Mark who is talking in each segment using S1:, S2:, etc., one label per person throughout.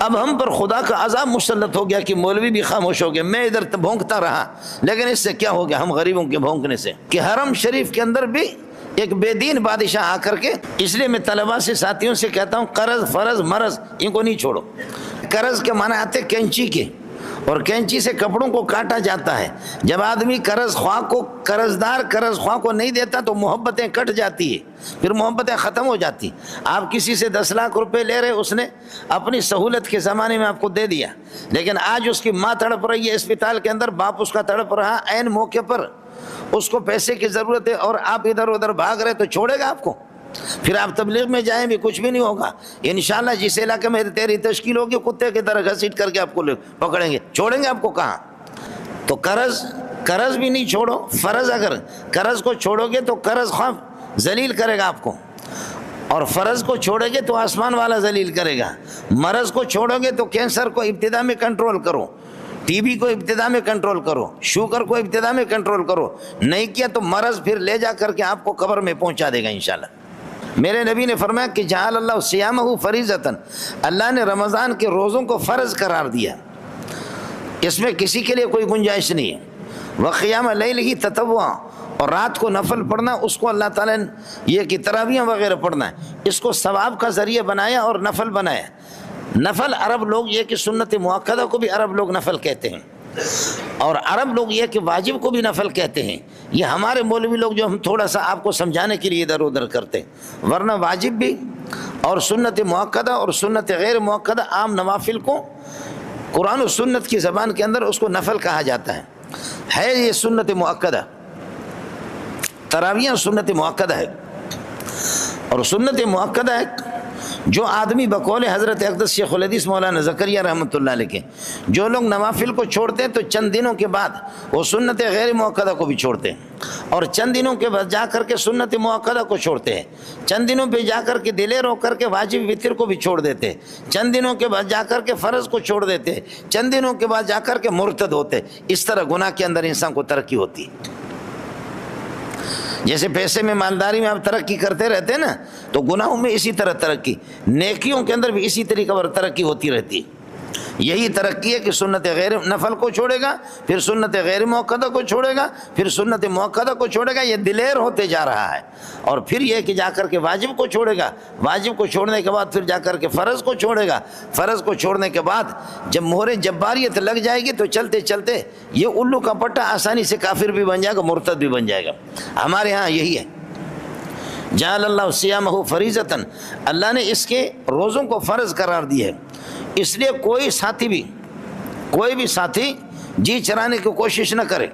S1: اب ہم پر خدا کا عذاب مسلط ہو گیا کہ مولوی بھی خاموش ہو گئے، میں ادھر بھونکتا رہا، لیکن اس سے کیا ہو گیا ہم غریبوں کے بھونکنے سے، کہ حرم شریف کے اندر بھی ایک بے دین بادشاہ آ کر کے، اس لیے میں طلباء سے ساتھیوں سے کہتا ہوں قرض فرض مرض ان کو نہیں چھوڑو۔ قرض کے معنی آتے کینچی کے، اور کینچی سے کپڑوں کو کاٹا جاتا ہے۔ جب آدمی قرض خواہ کو، قرضدار قرض خواہ کو نہیں دیتا تو محبتیں کٹ جاتی ہے، پھر محبتیں ختم ہو جاتی۔ آپ کسی سے 10 لاکھ روپے لے رہے، اس نے اپنی سہولت کے زمانے میں آپ کو دے دیا، لیکن آج اس کی ماں تڑپ رہی ہے اسپتال کے اندر، باپ اس کا تڑپ رہا، عین موقع پر اس کو پیسے کی ضرورت ہے اور آپ ادھر ادھر بھاگ رہے، تو چھوڑے گا آپ کو؟ پھر آپ تبلیغ میں جائیں بھی کچھ بھی نہیں ہوگا۔ انشاءاللہ جس علاقے میں تیری تشکیل ہوگی کتے کی طرح گھسیٹ کر کے آپ کو پکڑیں گے، چھوڑیں گے آپ کو کہاں؟ تو قرض بھی نہیں چھوڑو، فرض اگر قرض کو چھوڑو گے تو قرض خواہ ذلیل کرے گا آپ کو، اور فرض کو چھوڑو گے تو آسمان والا ذلیل کرے گا۔ مرض کو چھوڑو گے تو کینسر کو ابتدا میں کنٹرول کرو، ٹی بی کو ابتدا میں کنٹرول کرو، شوگر کو ابتدا میں کنٹرول کرو، نہیں کیا تو مرض پھر لے جا کر کے آپ کو قبر میں پہنچا دے گا انشاءاللہ۔ میرے نبی نے فرمایا کہ جعل اللہ صیامہ فریضۃ، اللہ نے رمضان کے روزوں کو فرض قرار دیا، اس میں کسی کے لیے کوئی گنجائش نہیں ہے۔ وقیام لیلہ تطوعا، اور رات کو نفل پڑھنا، اس کو اللہ تعالیٰ نے یہ کہ تراویح وغیرہ پڑھنا ہے، اس کو ثواب کا ذریعہ بنایا اور نفل بنایا۔ نفل عرب لوگ یہ کہ سنت مؤکدہ کو بھی عرب لوگ نفل کہتے ہیں، اور عرب لوگ یہ کہ واجب کو بھی نفل کہتے ہیں۔ یہ ہمارے مولوی لوگ جو ہم تھوڑا سا آپ کو سمجھانے کے لیے ادھر ادھر کرتے ہیں، ورنہ واجب بھی اور سنت مؤکدہ اور سنت غیر مؤکدہ عام نوافل کو قرآن و سنت کی زبان کے اندر اس کو نفل کہا جاتا ہے یہ سنت مؤکدہ، تراویح سنت مؤکدہ ہے۔ اور سنت مؤکدہ ہے جو آدمی بقول حضرت اقدس شیخ الحدیث مولانا زکریا رحمۃ اللہ علیہ کے، جو لوگ نوافل کو چھوڑتے ہیں تو چند دنوں کے بعد وہ سنت غیر مؤکدہ کو بھی چھوڑتے ہیں، اور چند دنوں کے بعد جا کر کے سنت مؤکدہ کو چھوڑتے ہیں، چند دنوں پہ جا کر کے دلیر ہو کر کے واجب وتر کو بھی چھوڑ دیتے، چند دنوں کے بعد جا کر کے فرض کو چھوڑ دیتے، چند دنوں کے بعد جا کر کے مرتد ہوتے۔ اس طرح گناہ کے اندر انسان کو ترقی ہوتی ہے۔ جیسے پیسے میں مالداری میں آپ ترقی کرتے رہتے ہیں نا، تو گناہوں میں اسی طرح ترقی، نیکیوں کے اندر بھی اسی طریقے پر ترقی ہوتی رہتی ہے۔ یہی ترقی ہے کہ سنت غیر نفل کو چھوڑے گا، پھر سنت غیر مؤکدہ کو چھوڑے گا، پھر سنت مؤکدہ کو چھوڑے گا، یہ دلیر ہوتے جا رہا ہے۔ اور پھر یہ کہ جا کر کے واجب کو چھوڑے گا، واجب کو چھوڑنے کے بعد پھر جا کر کے فرض کو چھوڑے گا، فرض کو چھوڑنے کے بعد جب مہر جباریت لگ جائے گی تو چلتے چلتے یہ الو کا پٹا آسانی سے کافر بھی بن جائے گا، مرتد بھی بن جائے گا۔ ہمارے ہاں یہی ہے، جعل اللہ صیامہ فریضۃ، اللہ نے اس کے روزوں کو فرض قرار دیا ہے۔ اس لیے کوئی بھی ساتھی جی چرانے کی کوشش نہ کرے۔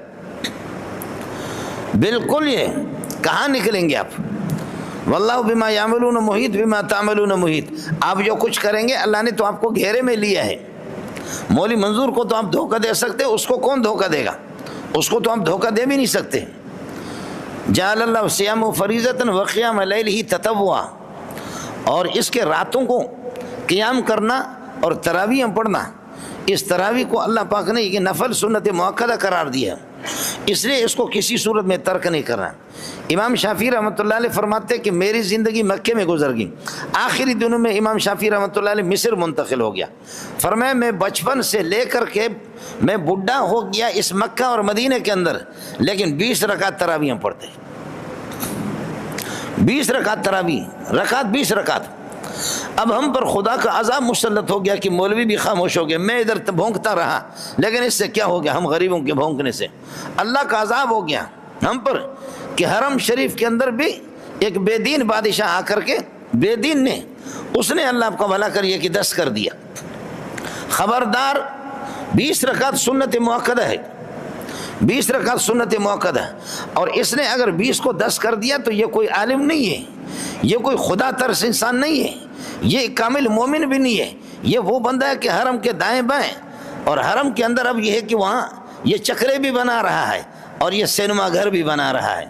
S1: بالکل یہ کہاں نکلیں گے آپ؟ واللہ بما یعملون محیط، بما تعملون محیط، آپ جو کچھ کریں گے اللہ نے تو آپ کو گھیرے میں لیا ہے۔ مولوی منظور کو تو آپ دھوکہ دے سکتے، اس کو کون دھوکہ دے گا؟ اس کو تو آپ دھوکہ دے بھی نہیں سکتے۔ جعل اللہ صیام فریضۃ وقیام لیلہ تطوعا، اور اس کے راتوں کو قیام کرنا اور تراویح پڑھنا، اس تراویح کو اللہ پاک نے یہ نفل سنت مؤکدہ قرار دیا، اس لیے اس کو کسی صورت میں ترک نہیں کرنا۔ امام شافعی رحمۃ اللہ علیہ فرماتے کہ میری زندگی مکے میں گزر گئی، آخری دنوں میں امام شافعی رحمۃ اللہ علیہ مصر منتقل ہو گیا۔ فرمایا میں بچپن سے لے کر کے میں بڈھا ہو گیا اس مکہ اور مدینہ کے اندر، لیکن 20 رکعت تراویح پڑھتے، 20 رکعت تراویح، رکعت 20 رکعت۔ اب ہم پر خدا کا عذاب مسلط ہو گیا کہ مولوی بھی خاموش ہو گئے، میں ادھر بھونکتا رہا، لیکن اس سے کیا ہو گیا ہم غریبوں کے بھونکنے سے اللہ کا عذاب ہو گیا ہم پر، کہ حرم شریف کے اندر بھی ایک بے دین بادشاہ آ کر کے، بے دین نے، اس نے اللہ آپ کا بھلا کر یہ کہ 10 کر دیا۔ خبردار 20 رکعت سنت مؤکدہ ہے، 20 رکعت سنت مؤکدہ، اور اس نے اگر 20 کو 10 کر دیا تو یہ کوئی عالم نہیں ہے، یہ کوئی خدا ترس انسان نہیں ہے، یہ کامل مومن بھی نہیں ہے، یہ وہ بندہ ہے کہ حرم کے دائیں بائیں، اور حرم کے اندر اب یہ ہے کہ وہاں یہ چکرے بھی بنا رہا ہے اور یہ سینما گھر بھی بنا رہا ہے،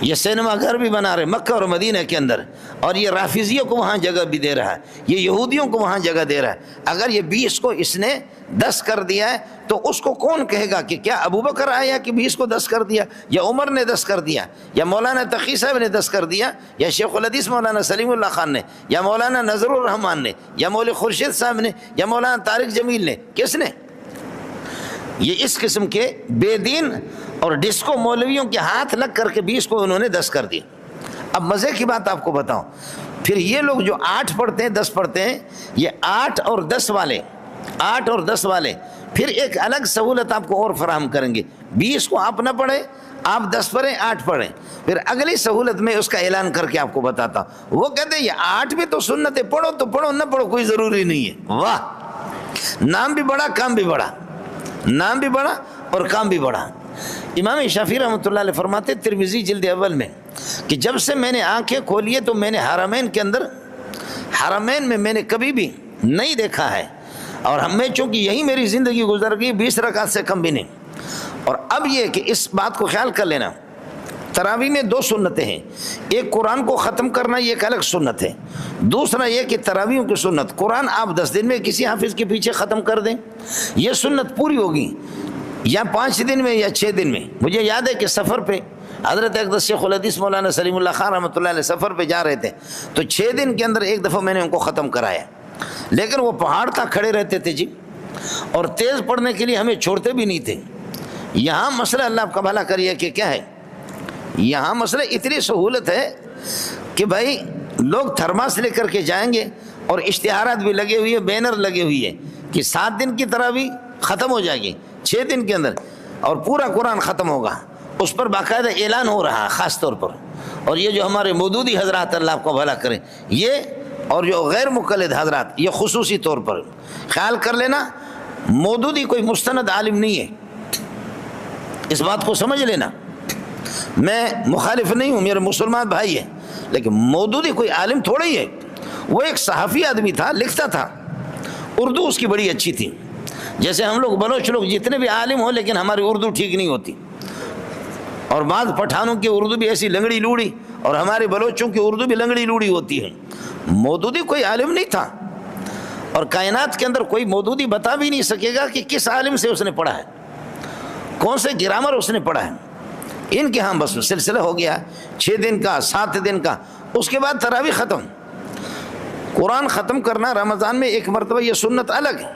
S1: یہ سینما گھر بھی بنا رہے مکہ اور مدینہ کے اندر، اور یہ رافضیوں کو وہاں جگہ بھی دے رہا ہے، یہ یہودیوں کو وہاں جگہ دے رہا ہے۔ اگر یہ 20 کو اس نے 10 کر دیا ہے تو اس کو کون کہے گا کہ کیا ابو بکر آیا کہ 20 کو 10 کر دیا، یا عمر نے 10 کر دیا، یا مولانا تقی صاحب نے 10 کر دیا، یا شیخ الحدیث مولانا سلیم اللہ خان نے، یا مولانا نظر الرحمان نے، یا مولوی خورشید صاحب نے، یا مولانا طارق جمیل نے، کس نے؟ یہ اس قسم کے بے دین اور ڈسکو مولویوں کے ہاتھ لگ کر کے 20 کو انہوں نے 10 کر دیا۔ اب مزے کی بات آپ کو بتاؤں، پھر یہ لوگ جو 8 پڑھتے ہیں 10 پڑھتے ہیں، یہ 8 اور 10 والے پھر ایک الگ سہولت آپ کو اور فراہم کریں گے۔ 20 کو آپ نہ پڑھیں، آپ 10 پڑھیں، 8 پڑھیں، پھر اگلی سہولت میں اس کا اعلان کر کے آپ کو بتاتا ہوں۔ وہ کہتے ہیں یہ 8 بھی تو سنت ہے، پڑھو تو پڑھو، نہ پڑھو کوئی ضروری نہیں ہے۔ واہ، نام بھی بڑا کام بھی بڑا، نام بھی بڑا اور کام بھی بڑا۔ امام شافعی رحمۃ اللہ علیہ فرماتے ترمذی جلد اول میں کہ جب سے میں نے آنکھیں کھولی ہے تو میں نے حرمین کے اندر، حرمین میں میں نے کبھی بھی نہیں دیکھا ہے، اور ہمیں چونکہ یہی میری زندگی گزر گئی 20 رکعت سے کم بھی نہیں۔ اور اب یہ کہ اس بات کو خیال کر لینا، تراویح میں 2 سنتیں ہیں، ایک قرآن کو ختم کرنا، یہ ایک الگ سنت ہے، دوسرا یہ کہ تراویحوں کی سنت قرآن آپ 10 دن میں کسی حافظ کے پیچھے ختم کر دیں، یہ سنت پوری ہوگی، یا 5 دن میں یا 6 دن میں۔ مجھے یاد ہے کہ سفر پہ حضرت اقدس شیخ الحدیث مولانا سلیم اللہ خان رحمۃ اللہ علیہ سفر پہ جا رہے تھے، تو 6 دن کے اندر ایک دفعہ میں نے ان کو ختم کرایا، لیکن وہ پہاڑ تک کھڑے رہتے تھے جی، اور تیز پڑھنے کے لیے ہمیں چھوڑتے بھی نہیں تھے۔ یہاں مسئلہ اللہ آپ کا بھلا کریے کہ کیا ہے، یہاں مسئلہ اتنی سہولت ہے کہ بھائی لوگ تھرماس لے کر کے جائیں گے، اور اشتہارات بھی لگے ہوئے، بینر لگے ہوئے ہیں کہ 7 دن کی تراویح ختم ہو جائے گی 6 دن کے اندر، اور پورا قرآن ختم ہوگا، اس پر باقاعدہ اعلان ہو رہا ہے خاص طور پر۔ اور یہ جو ہمارے مودودی حضرات اللہ آپ کو بھلا کریں، یہ اور جو غیر مقلد حضرات، یہ خصوصی طور پر خیال کر لینا، مودودی کوئی مستند عالم نہیں ہے، اس بات کو سمجھ لینا۔ میں مخالف نہیں ہوں، میرے مسلمان بھائی ہیں، لیکن مودودی کوئی عالم تھوڑا ہی ہے، وہ ایک صحافی آدمی تھا، لکھتا تھا، اردو اس کی بڑی اچھی تھی۔ جیسے ہم لوگ بلوچ لوگ جتنے بھی عالم ہوں، لیکن ہماری اردو ٹھیک نہیں ہوتی، اور بعض پٹھانوں کی اردو بھی ایسی لنگڑی لوڑی، اور ہمارے بلوچوں کی اردو بھی لنگڑی لوڑی ہوتی ہے۔ مودودی کوئی عالم نہیں تھا، اور کائنات کے اندر کوئی مودودی بتا بھی نہیں سکے گا کہ کس عالم سے اس نے پڑھا ہے، کون سے گرامر اس نے پڑھا ہے۔ ان کے ہاں بس سلسلہ ہو گیا 6 دن کا، 7 دن کا، اس کے بعد تراویح ختم۔ قرآن ختم کرنا رمضان میں ایک مرتبہ یہ سنت الگ ہے،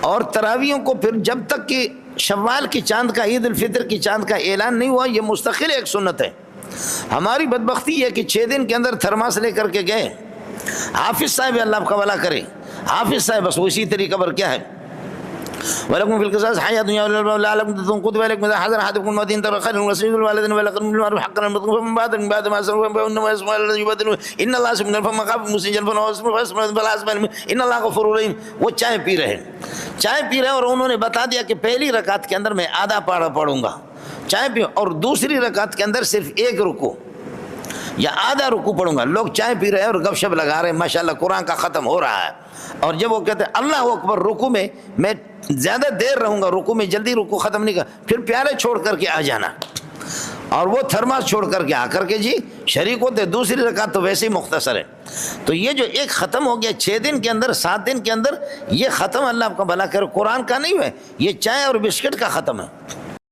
S1: اور تراویحوں کو پھر جب تک کہ شوال کی چاند کا، عید الفطر کی چاند کا اعلان نہیں ہوا، یہ مستقل ایک سنت ہے۔ ہماری بدبختی ہے کہ 6 دن کے اندر تھرماس لے کر کے گئے، حافظ صاحب اللہ آپ کا بھلا کرے، حافظ صاحب بس اسی طریقہ پر کیا ہے، وَلَكُمْ فِي الْقِصَاصِ حَيَاةٌ يَا أُولِي الْأَلْبَابِ لَعَلَّكُمْ تَتَّقُونَ كُتِبَ عَلَيْكُمْ إِذَا حَضَرَ أَحَدَكُمُ الْمَوْتُ إِن تَرَكَ خَيْرًا الْوَصِيَّةُ لِلْوَالِدَيْنِ وَالْأَقْرَبِينَ بِالْمَعْرُوفِ حَقًّا عَلَى الْمُتَّقِينَ فَمَن بَعْدَ مَا سَلَفَ فَإِنَّهُ إِثْمٌ الَّذِي يُبَدِّلُهُ إِنَّ اللَّهَ سَمِيعٌ عَلِيمٌ فَمَن خَافَ مِن مُوصٍ جَنَفًا أَوْ إِثْمًا فَلَا إِثْمَ عَلَيْهِ إِنَّ اللَّهَ غَفُورٌ رَحِيمٌ۔ وہ چائے پی رہے ہیں، اور انہوں نے بتا دیا کہ پہلی رکعت کے اندر میں آدھا پارہ پڑھوں گا، چائے پی، اور دوسری رکعت کے اندر صرف 1 رکوع یا آدھا رکوع پڑھوں گا۔ لوگ چائے پی رہے ہیں اور گپ شپ لگا رہے ہیں، ماشاءاللہ قرآن کا ختم ہو رہا ہے، اور جب وہ کہتے ہیں اللہ اکبر، رکوع میں میں زیادہ دیر رہوں گا، رکوع میں جلدی رکوع ختم نہیں کر، پھر پیالے چھوڑ کر کے آ جانا، اور وہ تھرماس چھوڑ کر کے آ کر کے جی شریک ہوتے، دوسری رکعت تو ویسے ہی مختصر ہے۔ تو یہ جو ایک ختم ہو گیا 6 دن کے اندر، 7 دن کے اندر، یہ ختم اللہ آپ کا بھلا کرے قرآن کا نہیں ہے، یہ چائے اور بسکٹ کا ختم ہے۔